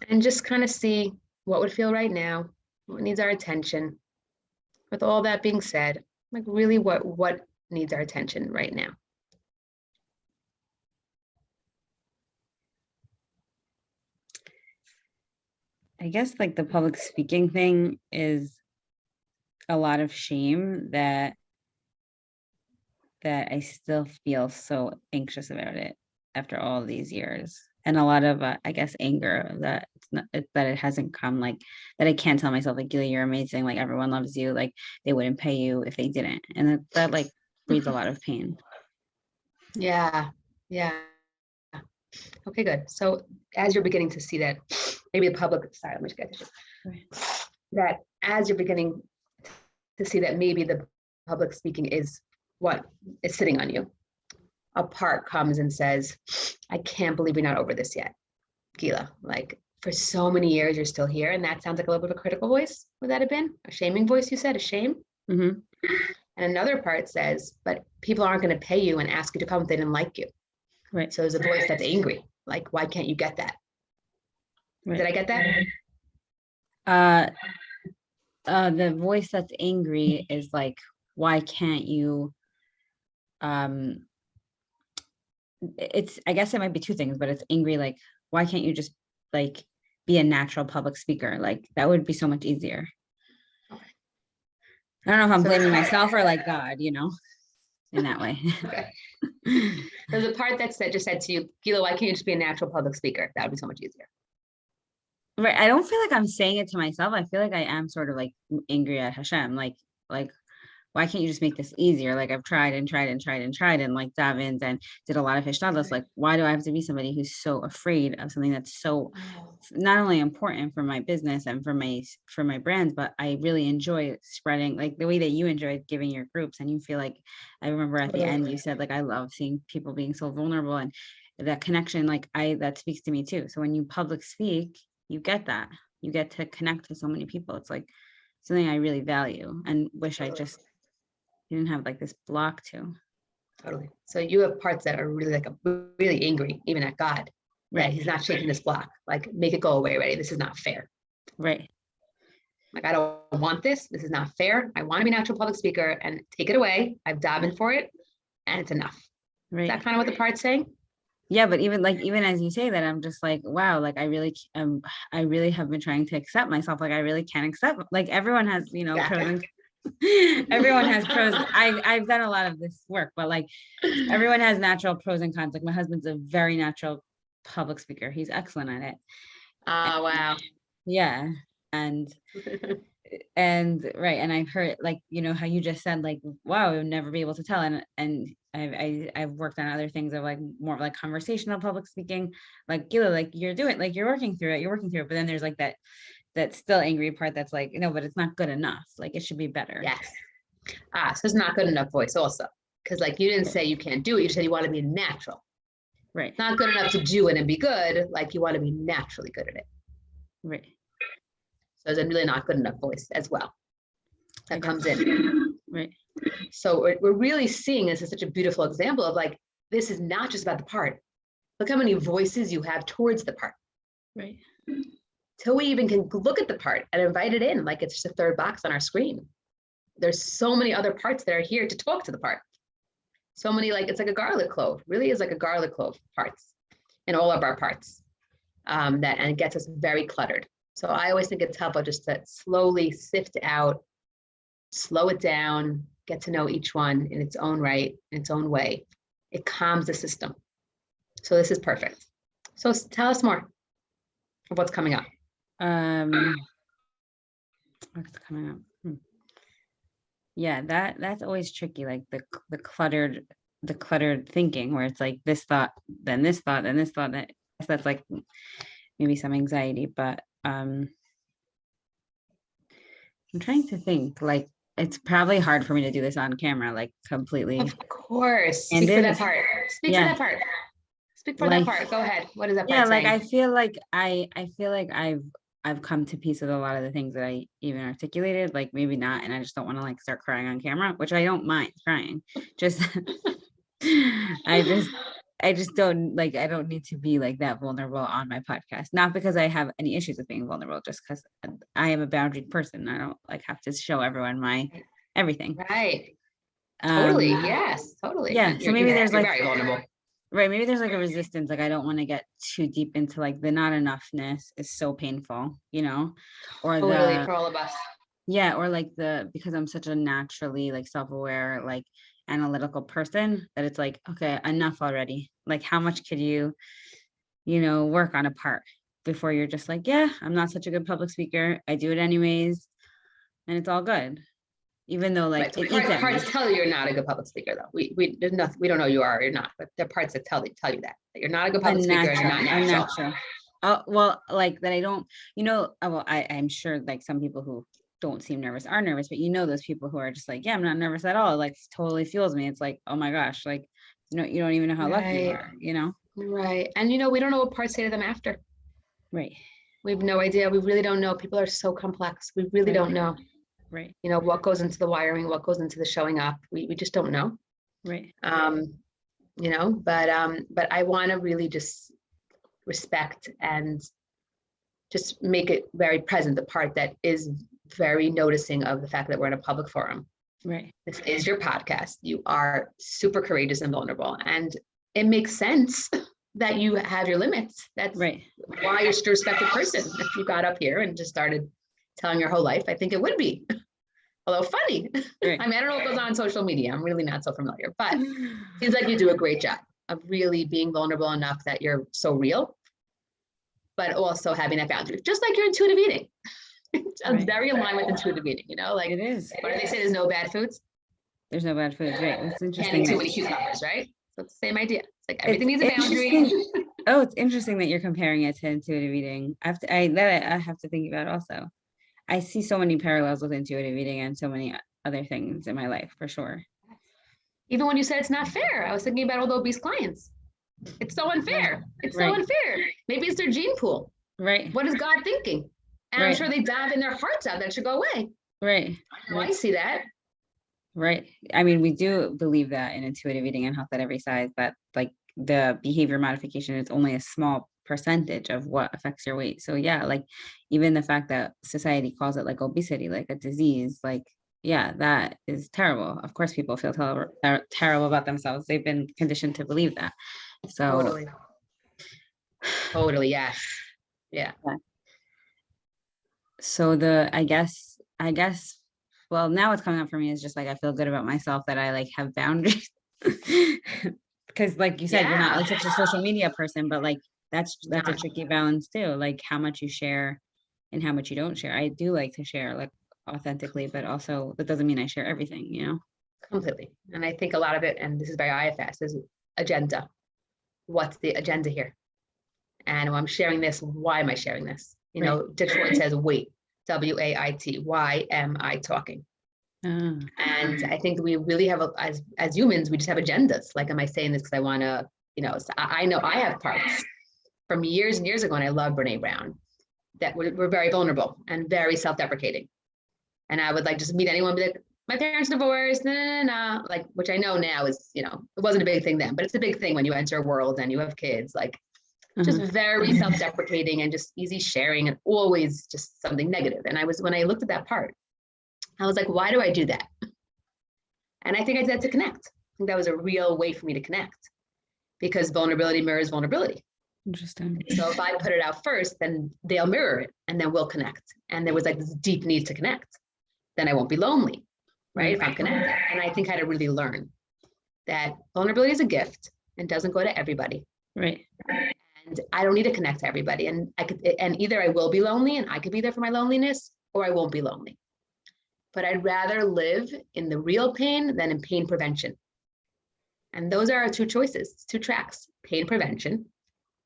And just kind of see what would feel right now, what needs our attention. With all that being said, like really what needs our attention right now? I guess like the public speaking thing is a lot of shame that I still feel so anxious about it after all these years. And a lot of, I guess, anger that that it hasn't come, like that I can't tell myself, like, Gila, you're amazing. Like everyone loves you. Like they wouldn't pay you if they didn't. And that like breeds a lot of pain. Yeah. Yeah. Okay, good. So as you're beginning to see that, maybe the public, sorry, let me just get this. That as you're beginning to see that maybe the public speaking is what is sitting on you, a part comes and says, I can't believe you're not over this yet, Gila. Like for so many years, you're still here. And that sounds like a little bit of a critical voice. Would that have been a shaming voice? You said a shame. And another part says, but people aren't going to pay you and ask you to come if they didn't like you. Right. So there's a voice that's angry. Like, why can't you get that? Right. Did I get that? The voice that's angry is like, why can't you, it's, I guess it might be two things, but it's angry. Like, why can't you just like be a natural public speaker? Like that would be so much easier. Okay. I don't know if I'm blaming myself or like God, you know, in that way. Okay. There's a part that just said to you, Gila, why can't you just be a natural public speaker? That would be so much easier. Right. I don't feel like I'm saying it to myself. I feel like I am sort of like angry at Hashem. Like why can't you just make this easier? Like I've tried and tried and tried and tried and like davens and did a lot of hishtadlus. Like, why do I have to be somebody who's so afraid of something that's so not only important for my business and for my brands, but I really enjoy spreading, like the way that you enjoy giving your groups. And you feel like, I remember at the end, you said like, I love seeing people being so vulnerable, and that connection, like that speaks to me too. So when you public speak, you get that, you get to connect with so many people. It's like something I really value and wish I just didn't have like this block to. Totally. So you have parts that are really like really angry, even at God. Right. He's not shaking this block. Like, make it go away already. This is not fair. Right. Like, I don't want this. This is not fair. I want to be a natural public speaker, and take it away. I've davened for it, and it's enough. Right. Is that kind of what the part's saying? Yeah, but even as you say that, I'm just like, wow, like I really have been trying to accept myself. Like I really can't accept, like everyone has, pros and everyone has pros. I've done a lot of this work, but like everyone has natural pros and cons. Like my husband's a very natural public speaker. He's excellent at it. Oh, wow. Yeah. And right. And I've heard, like, how you just said, like, wow, I would never be able to tell. And I've worked on other things of like more of like conversational public speaking, like, like you're working through it. But then there's like that still angry part that's like, but it's not good enough. Like it should be better. Yes. So it's not good enough voice also. Because like you didn't say you can't do it. You said you want to be natural. Right. It's not good enough to do it and be good. Like you want to be naturally good at it. Right. So it's a really not good enough voice as well. That comes in. Right. So we're really seeing this as such a beautiful example of like, this is not just about the part. Look how many voices you have towards the part. Right. Till we even can look at the part and invite it in, like it's just a third box on our screen. There's so many other parts that are here to talk to the part. So many, like, it's like a garlic clove, really is like a garlic clove parts in all of our parts. And it gets us very cluttered. So I always think it's helpful just to slowly sift out, slow it down, get to know each one in its own right, in its own way. It calms the system. So this is perfect. So tell us more of what's coming up. What's coming up? Yeah, that's always tricky, like the cluttered thinking, where it's like this thought, then this thought, then this thought. That's like maybe some anxiety, but I'm trying to think, like it's probably hard for me to do this on camera, like completely. Of course. Speak for that part. Speak for that part. Speak for that part. Go ahead. What is that part saying? I feel like I've come to peace with a lot of the things that I even articulated, like maybe not, and I just don't want to like start crying on camera, which I don't mind crying. Just I just don't like, I don't need to be like that vulnerable on my podcast. Not because I have any issues with being vulnerable, just because I am a boundaried person. I don't like have to show everyone my everything. Right. Totally. Yes, totally. Yeah. So maybe there's like very vulnerable. Right. Maybe there's like a resistance. Like I don't want to get too deep into like the not enoughness is so painful, or totally for all of us. Yeah. Or like because I'm such a naturally like self-aware, like analytical person, that it's like, okay, enough already. Like how much could you work on a part before you're just like, yeah, I'm not such a good public speaker. I do it anyways. And it's all good. Even though like right. So parts tell you you're not a good public speaker though. We there's nothing, we don't know you are or you're not, but there are parts that tell you that you're not a good public speaker and you're not natural. Oh, well, like that I don't, well, I'm sure like some people who don't seem nervous are nervous, but those people who are just like, yeah, I'm not nervous at all, like totally fuels me. It's like, oh my gosh, like you don't even know how lucky you are, Right. And we don't know what parts say to them after. Right. We have no idea. We really don't know. People are so complex. We really don't know. Right. What goes into the wiring, what goes into the showing up. We just don't know. Right. But I want to really just respect and just make it very present, the part that is very noticing of the fact that we're in a public forum. Right. This is your podcast. You are super courageous and vulnerable. And it makes sense that you have your limits. That's right. Why you're a respected person. If you got up here and just started telling your whole life, I think it would be. Although funny. Right. I mean, I don't know what goes on social media. I'm really not so familiar, but it seems like you do a great job of really being vulnerable enough that you're so real, but also having that boundary, just like your intuitive eating. It's very aligned with intuitive eating, like it is. What do they say? There's no bad foods. There's no bad foods, right? It's interesting. Too many cucumbers, right? So it's the same idea. It's like everything needs a boundary. Oh, it's interesting that you're comparing it to intuitive eating. I have to think about also. I see so many parallels with intuitive eating and so many other things in my life, for sure. Even when you said it's not fair, I was thinking about all the obese clients. It's so unfair. It's so unfair. Maybe it's their gene pool. Right. What is God thinking? And I'm sure they dive in their hearts out that should go away. Right. I see that. Right. I mean, we do believe that in intuitive eating and health at every size, that like the behavior modification is only a small percentage of what affects your weight. So yeah, like even the fact that society calls it like obesity, like a disease, like, yeah, that is terrible. Of course, people feel terrible about themselves. They've been conditioned to believe that. So totally. Yes. Yeah. So I guess, well, now what's coming up for me is just like, I feel good about myself that I like have boundaries. Because like you said, you're not like such a social media person, but like that's a tricky balance too. Like how much you share and how much you don't share. I do like to share like authentically, but also that doesn't mean I share everything, you know? Completely. And I think a lot of it, and this is by IFS, is agenda. What's the agenda here? And when I'm sharing this, why am I sharing this? You know, Detroit says wait, WAIT, why am I talking? And I think we really have, as humans, we just have agendas. Like, am I saying this because I want to, you know, so I know I have parts from years and years ago, and I love Brene Brown, that were very vulnerable and very self-deprecating. And I would like just meet anyone, be like, my parents divorced, like, which I know now is, you know, it wasn't a big thing then, but it's a big thing when you enter a world and you have kids, like just very self-deprecating and just easy sharing and always just something negative. And when I looked at that part, I was like, why do I do that? And I think I did that to connect. I think that was a real way for me to connect, because vulnerability mirrors vulnerability. Interesting. So if I put it out first, then they'll mirror it and then we'll connect. And there was like this deep need to connect. Then I won't be lonely, right? If I'm connected. And I think I had to really learn that vulnerability is a gift and doesn't go to everybody. Right. And I don't need to connect to everybody. And either I will be lonely and I could be there for my loneliness, or I won't be lonely. But I'd rather live in the real pain than in pain prevention. And those are our two choices, two tracks: pain prevention,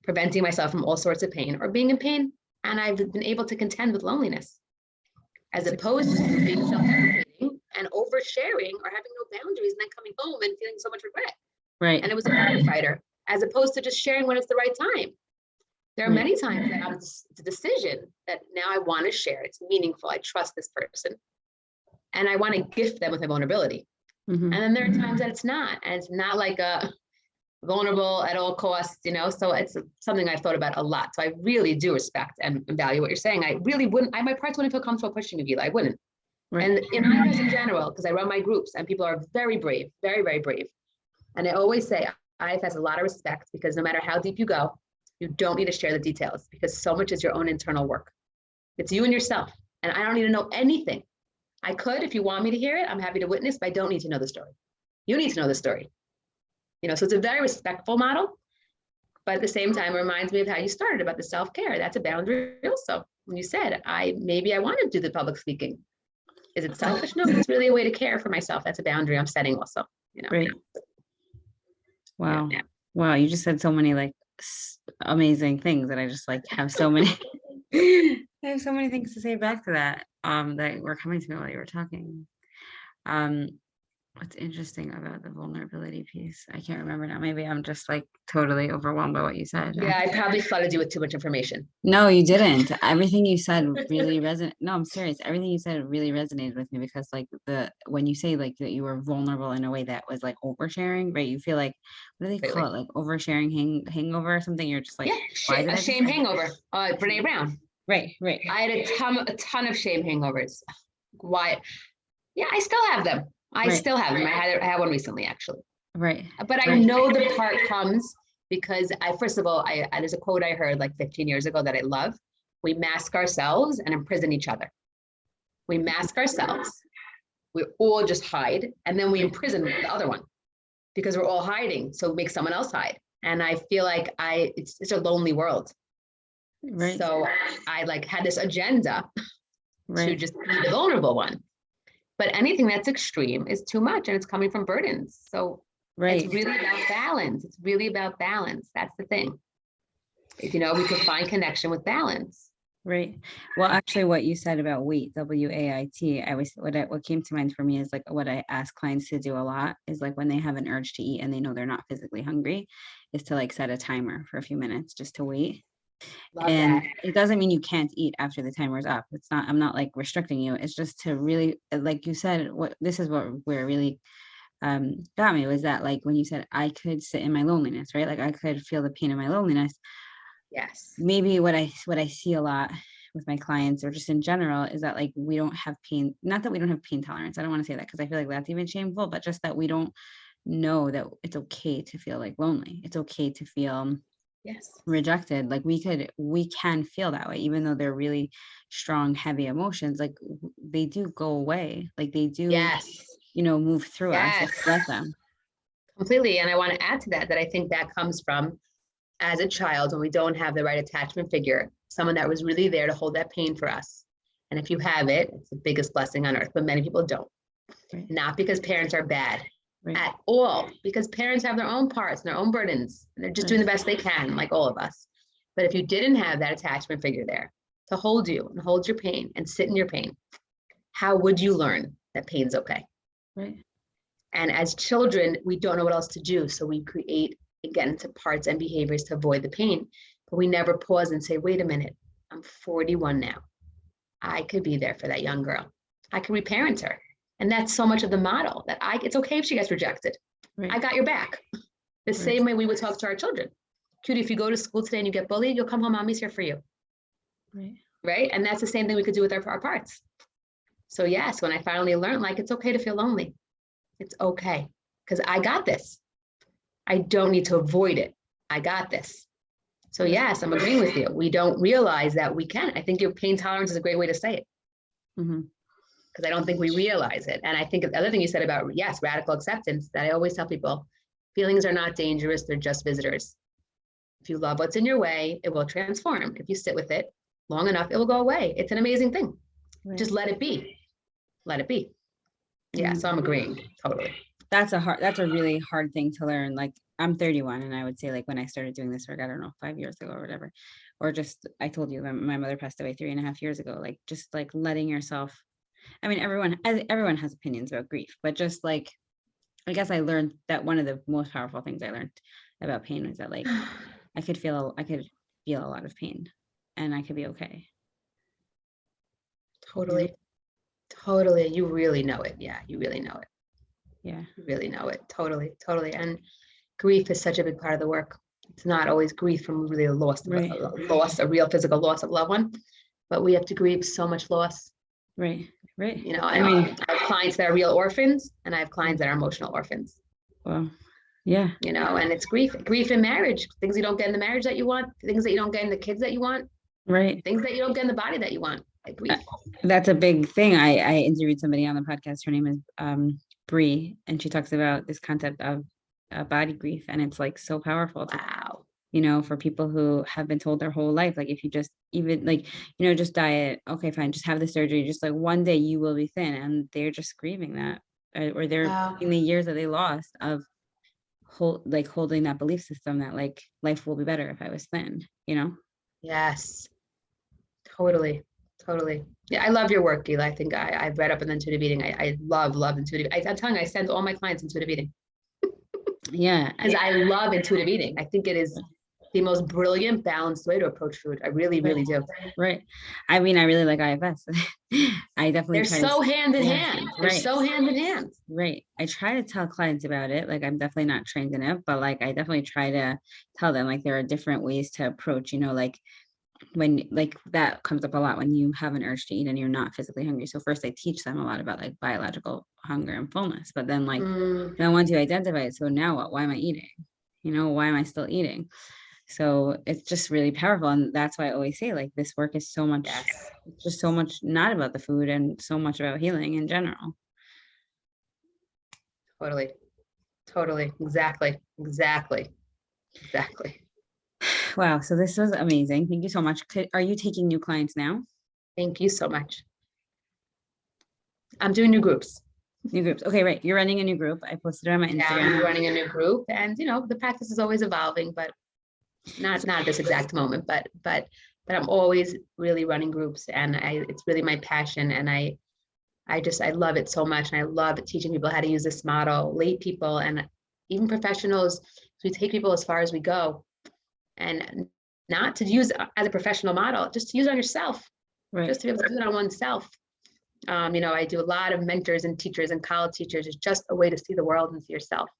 preventing myself from all sorts of pain, or being in pain. And I've been able to contend with loneliness, as opposed to being self-deprecating and oversharing or having no boundaries and then coming home and feeling so much regret. Right. And it was a firefighter, as opposed to just sharing when it's the right time. There are many times that it's a decision that now I want to share. It's meaningful. I trust this person. And I want to gift them with my vulnerability. And then there are times that it's not. And it's not like a vulnerable at all costs, you know? So it's something I've thought about a lot. So I really do respect and value what you're saying. I really wouldn't, my parts wouldn't feel comfortable pushing you, Gila. I wouldn't. Right. And in IFS in general, because I run my groups and people are very brave, very, very brave. And I always say IFS has a lot of respect, because no matter how deep you go, you don't need to share the details, because so much is your own internal work. It's you and yourself. And I don't need to know anything. I could, if you want me to hear it, I'm happy to witness, but I don't need to know the story. You need to know the story. You know, so it's a very respectful model, but at the same time, it reminds me of how you started about the self-care. That's a boundary also. When you said, maybe I want to do the public speaking. Is it selfish? No, it's really a way to care for myself. That's a boundary I'm setting also, you know. Right. Wow. Yeah. Wow. You just said so many like amazing things that I just like have so many, I have so many things to say back to that, that were coming to me while you were talking. What's interesting about the vulnerability piece? I can't remember now. Maybe I'm just like totally overwhelmed by what you said. Yeah, I probably flooded you with too much information. No, you didn't. Everything you said really resonated. No, I'm serious. Everything you said really resonated with me, because like when you say like that you were vulnerable in a way that was like oversharing, right? You feel like, what do they call it? Like oversharing hangover or something. You're just like, a shame hangover. Brene Brown. Right. I had a ton of shame hangovers. Why? Yeah, I still have them. I still have them. I had one recently, actually. Right. But I know the part comes because first of all, there's a quote I heard like 15 years ago that I love. We mask ourselves and imprison each other. We mask ourselves. We all just hide. And then we imprison the other one because we're all hiding. So it makes someone else hide. And I feel like it's a lonely world. Right. So I like had this agenda to just be the vulnerable one. But anything that's extreme is too much, and it's coming from burdens. So Right. it's really about balance. It's really about balance. That's the thing. If, we can find connection with balance. Right. Well, actually, what you said about WAIT, WAIT, what came to mind for me is like what I ask clients to do a lot is like when they have an urge to eat and they know they're not physically hungry, is to like set a timer for a few minutes just to wait. Love And that. it doesn't mean you can't eat after the timer's up. I'm not like restricting you. It's just to really, like you said, this is where really got me was that like when you said I could sit in my loneliness, right? Like I could feel the pain of my loneliness. Yes. Maybe what I see a lot with my clients or just in general is that like we don't have pain, not that we don't have pain tolerance. I don't want to say that because I feel like that's even shameful, but just that we don't know that it's okay to feel like lonely. It's okay to feel rejected. Like we can feel that way, even though they're really strong, heavy emotions, like they do go away. Like they do, move through us if we let them. Completely. And I want to add to that I think that comes from as a child when we don't have the right attachment figure, someone that was really there to hold that pain for us. And if you have it, it's the biggest blessing on earth, but many people don't. Right. Not because parents are bad at all, because parents have their own parts and their own burdens. And they're just doing the best they can, like all of us. But if you didn't have that attachment figure there to hold you and hold your pain and sit in your pain, how would you learn that pain's okay? Right. And as children, we don't know what else to do. So we create and get into parts and behaviors to avoid the pain, but we never pause and say, wait a minute, I'm 41 now. I could be there for that young girl. I could reparent her. And that's so much of the model that it's okay if she gets rejected. Right. I got your back. The same way we would talk to our children. Cutie, if you go to school today and you get bullied, you'll come home, mommy's here for you. Right. And that's the same thing we could do with our parts. So yes, when I finally learned, like, it's okay to feel lonely. It's okay. Because I got this. I don't need to avoid it. I got this. So yes, I'm agreeing with you. We don't realize that we can. I think your pain tolerance is a great way to say it. Because I don't think we realize it. And I think the other thing you said about, radical acceptance, that I always tell people, feelings are not dangerous. They're just visitors. If you love what's in your way, it will transform. If you sit with it long enough, it will go away. It's an amazing thing. Just let it be. Let it be. Yeah, so I'm agreeing totally. That's a really hard thing to learn. Like I'm 31 and I would say like when I started doing this work, I don't know, 5 years ago or whatever, or just, I told you my mother passed away 3.5 years ago, like just like letting yourself, I mean, everyone has opinions about grief, but just like, I guess I learned that one of the most powerful things I learned about pain was that like, I could feel a lot of pain and I could be okay. Totally. Totally. You really know it. Yeah, you really know it. Yeah. You really know it. Totally. Totally. And grief is such a big part of the work. It's not always grief from really a loss, a real physical loss of a loved one, but we have to grieve so much loss. Right. I mean, I have clients that are real orphans and I have clients that are emotional orphans. Well, yeah. And it's grief in marriage, things you don't get in the marriage that you want, things that you don't get in the kids that you want, right. Things that you don't get in the body that you want. Like grief. That's a big thing. I interviewed somebody on the podcast. Her name is Bree, and she talks about this concept of body grief, and it's like so powerful. Wow. For people who have been told their whole life, like if you just even like, just diet, okay, fine, just have the surgery, just like one day you will be thin, and they're just grieving that, or they're in the years that they lost of holding that belief system that like life will be better if I was thin, Yes, totally. Yeah, I love your work, Gila. I think I've read up on intuitive eating. I love intuitive. I'm telling you, I send all my clients intuitive eating. Yeah, because I love intuitive eating. I think it is the most brilliant, balanced way to approach food. I really, really do. Right. I mean, I really like IFS. I definitely They're so hand in hand. They're so hand in hand. Right. I try to tell clients about it. Like I'm definitely not trained in it, but like I definitely try to tell them like there are different ways to approach, like when like that comes up a lot when you have an urge to eat and you're not physically hungry. So first I teach them a lot about like biological hunger and fullness, but then like then once you identify it, so now what? Why am I eating? Why am I still eating? So it's just really powerful. And that's why I always say like this work is so much, it's just so much not about the food and so much about healing in general. Totally. Exactly. Wow. So this was amazing. Thank you so much. Are you taking new clients now? Thank you so much. I'm doing new groups. New groups. Okay, right. You're running a new group. I posted it on my Yeah, Instagram. I'm running a new group, and the practice is always evolving, but not at this exact moment, but I'm always really running groups, and it's really my passion, and I love it so much, and I love teaching people how to use this model, lay people and even professionals. We take people as far as we go, and not to use as a professional model, just to use it on yourself, Right. just to be able to do it on oneself. I do a lot of mentors and teachers and college teachers. It's just a way to see the world and see yourself.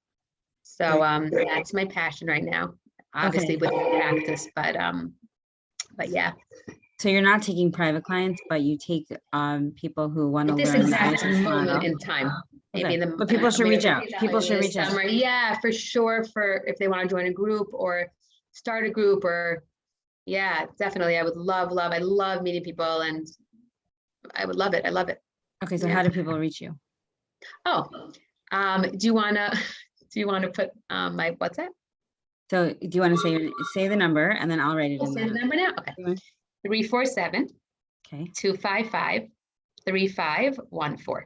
So that's my passion right now, obviously with practice, but yeah. So you're not taking private clients, but you take people who want to learn this exact the IFS moment model. in time. Maybe Okay. But people should reach out. People should reach out. Summer. Yeah, for sure. For if they want to join a group or start a group, or yeah, definitely. I would love. I love meeting people, and I would love it. I love it. Okay, so how do people reach you? Oh, do you want to put my WhatsApp? So do you want to say the number, and then I'll write it in say the number now? Okay. 347 Okay. 255 3514.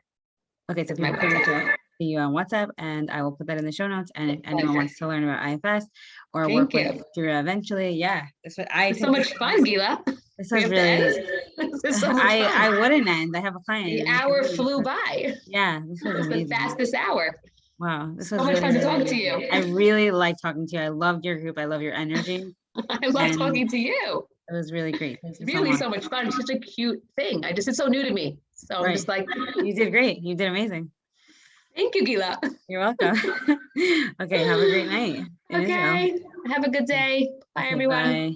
Okay, so people can reach out to you on WhatsApp, and I will put that in the show notes. And if anyone wants to learn about IFS or work with Shira eventually, yeah, that's what it's so much fun, Gila. This was really. This is so much fun. I wouldn't end. I have a client. The hour flew by. Yeah, this was amazing. The fastest hour. Wow, this was so much really fun to talk to you. I really like talking to you. I loved your group. I love your energy. I love talking to you. It was really great. It's really so much fun. It's such a cute thing. It's so new to me. So I'm just like. You did great. You did amazing. Thank you, Gila. You're welcome. Okay, have a great night. Okay, have a good day. Bye, everyone. Bye.